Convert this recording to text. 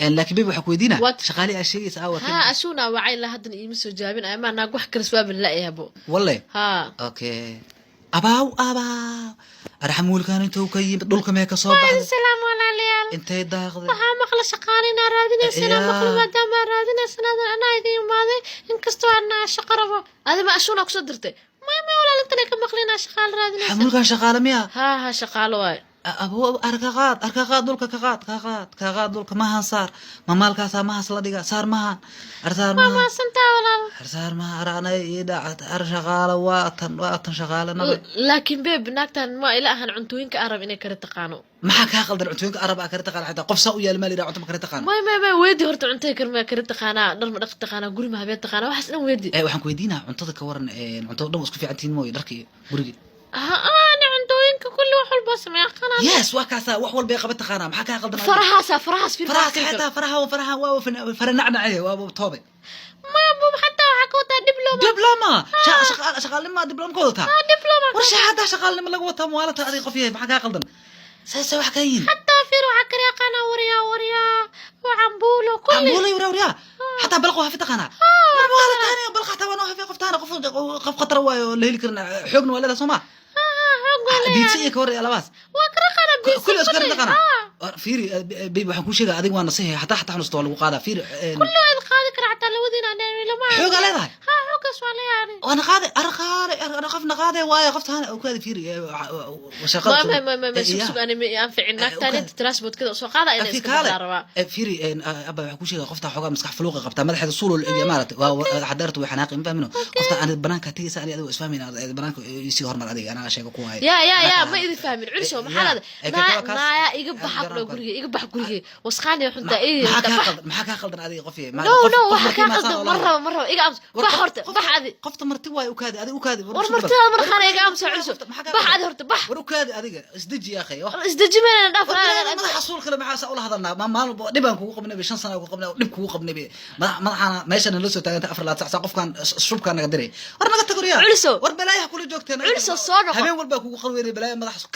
لكن بيبي حكويدينا وات شغالي اشياء ساوى ها اشونا وعي لا هدن يمسو جابين اما انا wax kala swab la yabo والله ها اوكي اباو ارحمول كان انتو كي دولك ما كسو وعليكم بخد السلام ولا انت داخل waxaa maqla shaqaalina raadinaysan maqla maadaama raadinaysan ana idin imaaday inkastoo ana shaqo rabo adima ashuna ku soo dirtay ma walaalintana ka maqlina shaqaal raadinaysan حمول كان شغاله ميا ها shaqaalo waay ابو اركاقاد دولك كقاد دولك ما صار ما مالكاس ما هسلا ديغا صار ما ارثار ma santaa walaal ارثار ما ارانا يدا ارشغاله واتن شغاله نبي laakiin beeb naagtan ma ila ahan cuntooyinka arab inay kala taqaano maxaa ka qaldan cuntooyinka arab ka taqaan xataa qof saa u yaal meel ira cunto ma ka taqaan ma weedi horta cuntay karma kala taqaana dhar ma dhaq taqaana guri ma habeen taqaana waxaas dhan weedi waxaan ku weydiinaa cuntada ka waran cunto dhan isku fiicantiin mooy dharkii guriga ana cuntooyinka kulli wax walba sameeyaa qanaa yes waa kaasa wax walba ay qabat taqaana maxaa ka qaldan farahaas fi xataa faraha waa faranacnacay waa toobe ما أبو حتى حكوتا دبلومة شغال لما دبلوم كوتا دبلومة ورش هذا شغال لما لقوتها موالتها هذه قفيه محكا قلدن سوى حكاين حتى في روح كريا قنا وريا وعمبولو كل عمبولي وريا حتى بلقوها في تقنا موالة ثانية بلقى حتى وانا في قفتانا قف قطر اللي كنا حقن ولا سما بيتسي كوري على باس وكرقنا كل اسكر تقنا فيري بيبي حكون شيء هذيك وانا صحيح حتى حنستوى وقاده فيري كل واحد قاعد حتى لو ودينا نعمل ما حوق عليها سؤالي يعني وانا قاعد انا قفنا قاعده وايا قفت انا وكذا فيري وشغلت ما شوف انا ينفع انك ثاني تراسبوت كذا سو قاعده انا اسكداروا فيري ابا waxu sheegay qofta xogaa maskax fuluuqa qabta madaxda suul imaarad waa xadartu way xanaaqin fahmino qofta aan banaanka tigisa aan adigu isfahmin banaanka isi hormar adiga ana sheego ku hay يا ما idin fahmin culiso maxaa naaya iga bax guriga wasqaani xunta maxaa ka qaldan adiga qof no waxa ka qaldan marra iga ams bax horta bax adi qofta marti way u kaadi adiga u kaadi war martida marxana iga ams culiso bax adi horta bax war u kaadi adiga isdaji ya akhay isdaji meena dhaaf madaxa suul kale maxaa saa ula hadalnaa maal dhibaan kugu qabnay 5 sano kugu qabnay dhib kugu qabnay madaxana meeshan la soo taaganta 4 saac qofkan shubka naga diray war naga tagriya culiso war balaayaha kula joogteen culiso soo noqo habeen walba kugu qalweynay balaayaha madaxa